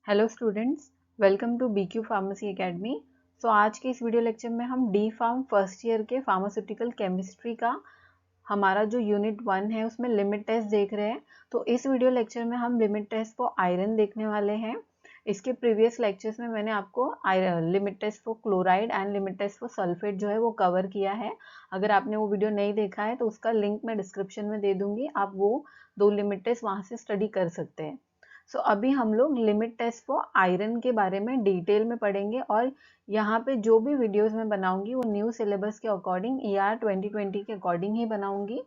Hello students, welcome to BQ pharmacy academy. So आज के इस वीडियो लेक्चर में हम डी फार्म फर्स्ट ईयर के फार्मास्यूटिकल केमिस्ट्री का हमारा जो यूनिट 1 है उसमें लिमिट टेस्ट देख रहे हैं। तो इस वीडियो लेक्चर में हम लिमिट टेस्ट फॉर आयरन देखने वाले हैं। इसके प्रीवियस लेक्चर्स में मैंने आपको limit test for chloride and limit test for sulphate जो है वो कवर किया है। अगर आपने वो वीडियो नहीं देखा है तो उसका लिंक मैं डिस्क्रिप्शन में दे दूंगी, आप वो दो लिमिट टेस्ट वहाँ से स्टडी कर सकते हैं। सो अभी हम लोग लिमिट टेस्ट फॉर आयरन के बारे में डिटेल में पढ़ेंगे और यहाँ पे जो भी वीडियोस मैं बनाऊंगी वो न्यू सिलेबस के अकॉर्डिंग ER 2020 के अकॉर्डिंग ही बनाऊंगी।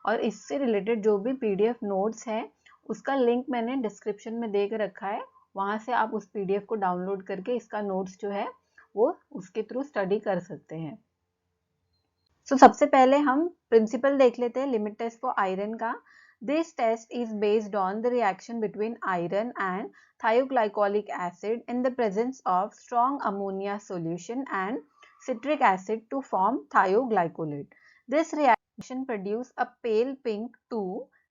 और इससे रिलेटेड जो भी PDF नोट्स है उसका लिंक मैंने डिस्क्रिप्शन में दे के रखा है, वहाँ से आप उस PDF को डाउनलोड करके इसका नोट्स जो है वो उसके थ्रू स्टडी कर सकते हैं। सबसे पहले हम प्रिंसिपल देख लेते हैं लिमिट टेस्ट फॉर आयरन का। This test is based on the reaction between iron and thioglycolic acid in the presence of strong ammonia solution and citric acid to form thioglycolate. This reaction produces a pale pink to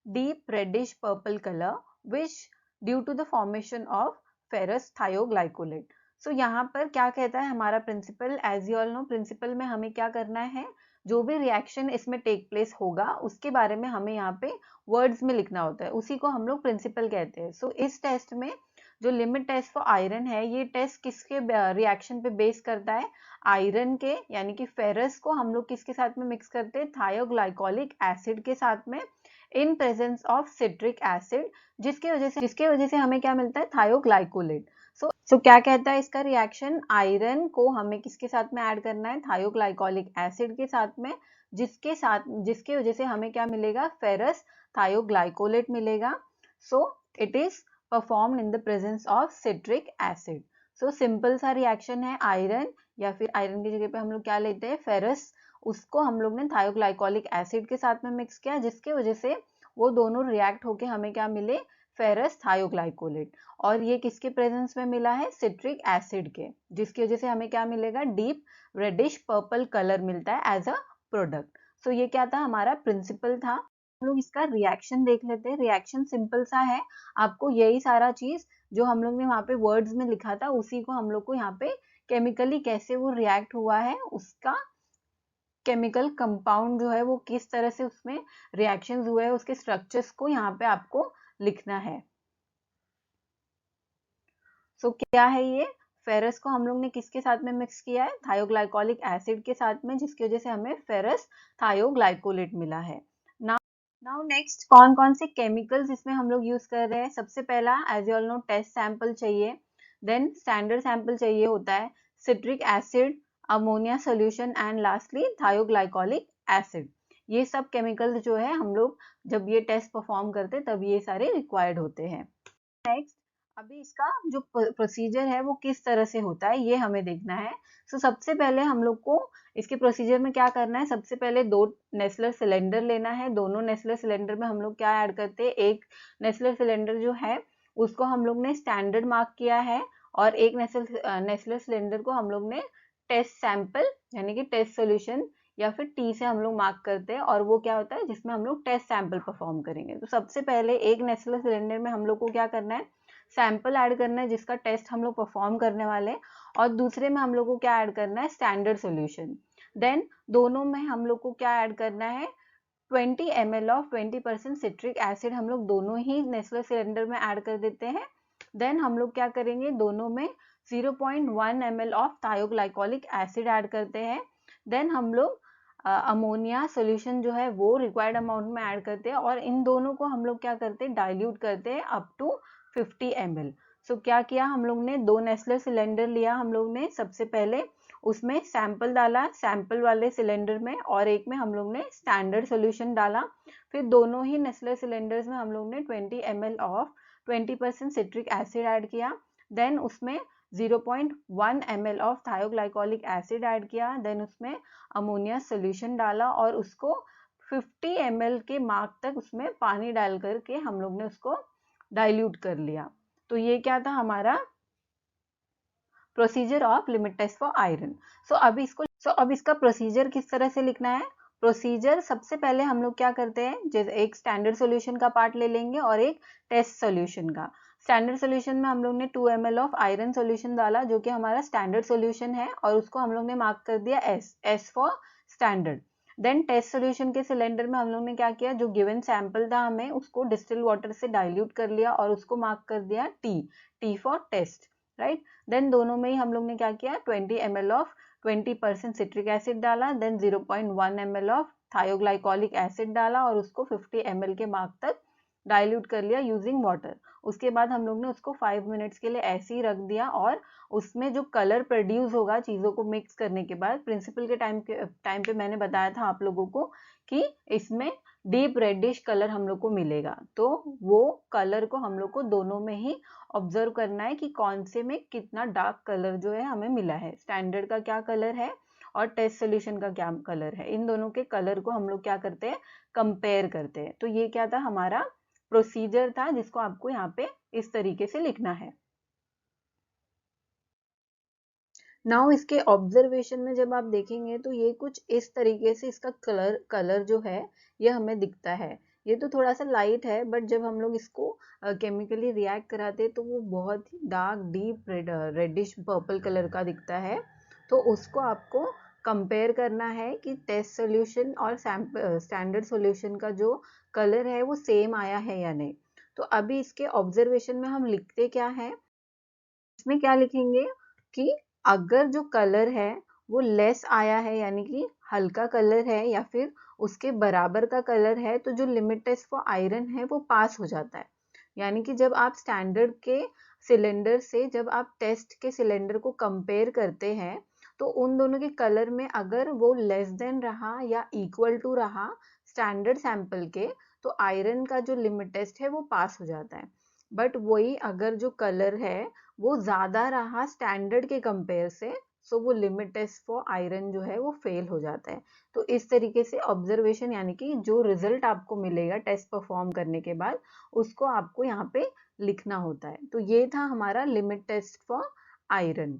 deep reddish purple color which due to the formation of ferrous thioglycolate. So यहाँ पर क्या कहता है हमारा principle, as you all know principle में हमें क्या करना है, जो भी रिएक्शन इसमें टेक प्लेस होगा उसके बारे में हमें यहाँ पे वर्ड्स में लिखना होता है, उसी को हम लोग प्रिंसिपल कहते हैं। सो इस टेस्ट में जो लिमिट टेस्ट फॉर आयरन है ये टेस्ट किसके रिएक्शन पे बेस करता है, आयरन के यानी कि फेरस को हम लोग किसके साथ में मिक्स करते हैं, थायोग्लाइकोलिक एसिड के साथ में in presence of citric acid, जिसके वजह से हमें क्या मिलता है, थायोग्लाइकोलेट। सो क्या कहता है इसका रिएक्शन, आयरन को हमें किसके साथ में ऐड करना है, थायोग्लाइकोलिक एसिड के साथ में, जिसके वजह से हमें क्या मिलेगा, फेरस थायोग्लाइकोलेट मिलेगा। So it is performed in the presence of citric acid. So simple सा रिएक्शन है, आयरन या फिर आयरन की जगह पे हम लोग क्या लेते हैं, फेरस, उसको हम लोग ने थायोग्लाइकोलिक एसिड के साथ में मिक्स किया, जिसके वजह से वो दोनों रिएक्ट होके हमें क्या मिले, फेरस थायोग्लाइकोलेट। और ये किसके प्रेजेंस में मिला है, सिट्रिक एसिड के, जिसकी वजह से हमें क्या मिलेगा, डीप रेडिश पर्पल कलर मिलता है एज अ प्रोडक्ट। सो ये क्या था, हमारा प्रिंसिपल था। हम लोग इसका रिएक्शन देख लेते हैं। रिएक्शन सिंपल सा है, आपको यही सारा चीज जो हम लोग ने वहां पे वर्ड्स में लिखा था उसी को हम लोग को यहाँ पे केमिकली कैसे वो रिएक्ट हुआ है, उसका केमिकल कंपाउंड जो है वो किस तरह से उसमें रिएक्शंस हुए हैं, उसके स्ट्रक्चर्स को यहाँ पे आपको लिखना है। सो क्या है ये, फेरस को हम लोग ने किसके साथ में मिक्स किया है, थायोग्लाइकोलिक एसिड के साथ में, जिसकी वजह से हमें फेरस थायोग्लाइकोलेट मिला है। नाउ नेक्स्ट कौन कौन से केमिकल्स इसमें हम लोग यूज कर रहे हैं। सबसे पहला as you all know test sample चाहिए, देन स्टैंडर्ड सैंपल चाहिए होता है, citric acid, ammonia solution and lastly thioglycolic acid. ये सब केमिकल्स जो है हम लोग जब ये टेस्ट परफॉर्म करते तब ये सारे रिक्वायर्ड होते हैं। नेक्स्ट अभी इसका जो प्रोसीजर है वो किस तरह से होता है ये हमें देखना है। सबसे पहले हम लोग को इसके प्रोसीजर में क्या करना है, सबसे पहले 2 नेस्लर सिलेंडर लेना है। दोनों नेस्लर सिलेंडर में हम लोग क्या ऐड करते हैं, एक नेस्लर सिलेंडर जो है उसको हम लोग ने स्टैंडर्ड मार्क किया है और एक नेस्लर सिलेंडर को हम लोग ने टेस्ट सैंपल यानी कि टेस्ट सोल्यूशन या फिर T से हम लोग मार्क करते हैं, और वो क्या होता है जिसमें हम लोग टेस्ट सैंपल परफॉर्म करेंगे। तो सबसे पहले एक नेस्लर सिलेंडर में हम लोग को क्या करना है, सैंपल ऐड करना है जिसका टेस्ट हम लोग परफॉर्म करने वाले हैं, और दूसरे में हम लोग को क्या ऐड करना है, स्टैंडर्ड सॉल्यूशन। देन दोनों में हम लोग को क्या ऐड करना है, 20 ml ऑफ 20% सिट्रिक एसिड हम लोग दोनों ही नेस्लर सिलेंडर में ऐड कर देते हैं। देन हम लोग क्या करेंगे, दोनों में 0.1 ml of thioglycolic acid add करते हैं। देन हम लोग अमोनिया सोल्यूशन जो है वो रिक्वायर्ड अमाउंट में ऐड करते हैं, और इन दोनों को हम लोग क्या करते हैं, डाइल्यूट करते हैं अप टू 50 ml। क्या किया हम लोग ने, 2 नेस्लर सिलेंडर लिया हम लोग ने, सबसे पहले उसमें सैंपल डाला सैंपल वाले सिलेंडर में, और एक में हम लोग ने स्टैंडर्ड सॉल्यूशन डाला। फिर दोनों ही नेस्लर सिलेंडर्स में हम लोग ने 20 ml of 20% citric acid add किया। देन उसमें 0.1 ml of thioglycolic acid add किया। देन उसमें अमोनिया सोल्यूशन डाला और उसको 50 ml के मार्क तक उसमें पानी डाल करके हम लोग ने उसको डाइल्यूट कर लिया। तो ये क्या था हमारा procedure of limit test for iron. अब इसका प्रोसीजर किस तरह से लिखना है। प्रोसीजर सबसे पहले हम लोग क्या करते हैं, जैसे एक स्टैंडर्ड सॉल्यूशन का पार्ट ले लेंगे और एक टेस्ट सॉल्यूशन का। स्टैंडर्ड सोल्यूशन में हम लोग ने 2 ml ऑफ आयरन सोल्यूशन डाला, जो कि हमारा स्टैंडर्ड सोल्यूशन है, और उसको हम लोग ने मार्क कर दिया S for standard. Then test solution के सिलेंडर में हम लोग ने क्या किया, जो गिवन सैंपल था हमें उसको डिस्टिल वाटर से डाइल्यूट कर लिया और उसको मार्क कर दिया T for test, right. Then दोनों में ही हम लोग ने क्या किया, 20 ml ऑफ 20% सिट्रिक एसिड डाला, then 0.1 ml of thioglycolic acid डाला और उसको 50 ml के मार्क तक डाइल्यूट कर लिया यूजिंग वाटर। उसके बाद हम लोग ने उसको 5 मिनट्स के लिए ऐसे ही रख दिया, और उसमें जो कलर प्रोड्यूस होगा चीज़ों को मिक्स करने के बाद, प्रिंसिपल के टाइम पे मैंने बताया था आप लोगों को कि इसमें डीप रेडिश कलर हम लोग को मिलेगा, तो वो कलर को हम लोग को दोनों में ही ऑब्जर्व करना है कि कौन से में कितना डार्क कलर जो है हमें मिला है, स्टैंडर्ड का क्या कलर है और टेस्ट सोल्यूशन का क्या कलर है। इन दोनों के कलर को हम लोग क्या करते हैं, कंपेयर करते हैं। तो ये क्या था, हमारा प्रोसीजर था, जिसको आपको यहाँ पे इस तरीके से लिखना है। नाउ इसके ऑब्जर्वेशन में जब आप देखेंगे तो ये कुछ इस तरीके से इसका कलर जो है ये हमें दिखता है। ये तो थोड़ा सा लाइट है, बट जब हम लोग इसको केमिकली रिएक्ट कराते हैं तो वो बहुत ही dark deep reddish purple colour का दिखता है। तो उसको आपको कंपेयर करना है कि टेस्ट सोल्यूशन और स्टैंडर्ड सोल्यूशन का जो कलर है वो सेम आया है या नहीं। तो अभी इसके ऑब्जर्वेशन में हम लिखते क्या है, इसमें क्या लिखेंगे कि अगर जो कलर है वो लेस आया है, यानी कि हल्का कलर है या फिर उसके बराबर का कलर है, तो जो लिमिट टेस्ट फॉर आयरन है वो पास हो जाता है। यानी कि जब आप स्टैंडर्ड के सिलेंडर से जब आप टेस्ट के सिलेंडर को कंपेयर करते हैं, तो उन दोनों के कलर में अगर वो लेस देन रहा या इक्वल टू रहा स्टैंडर्ड सैंपल के, तो आयरन का जो लिमिट टेस्ट है वो पास हो जाता है। बट वही अगर जो कलर है वो ज़्यादा रहा स्टैंडर्ड के कंपेयर से, सो वो लिमिट टेस्ट फॉर आयरन जो है वो फेल हो जाता है। तो इस तरीके से ऑब्जर्वेशन, यानी कि जो रिजल्ट आपको मिलेगा टेस्ट परफॉर्म करने के बाद, उसको आपको यहाँ पे लिखना होता है। तो ये था हमारा लिमिट टेस्ट फॉर आयरन।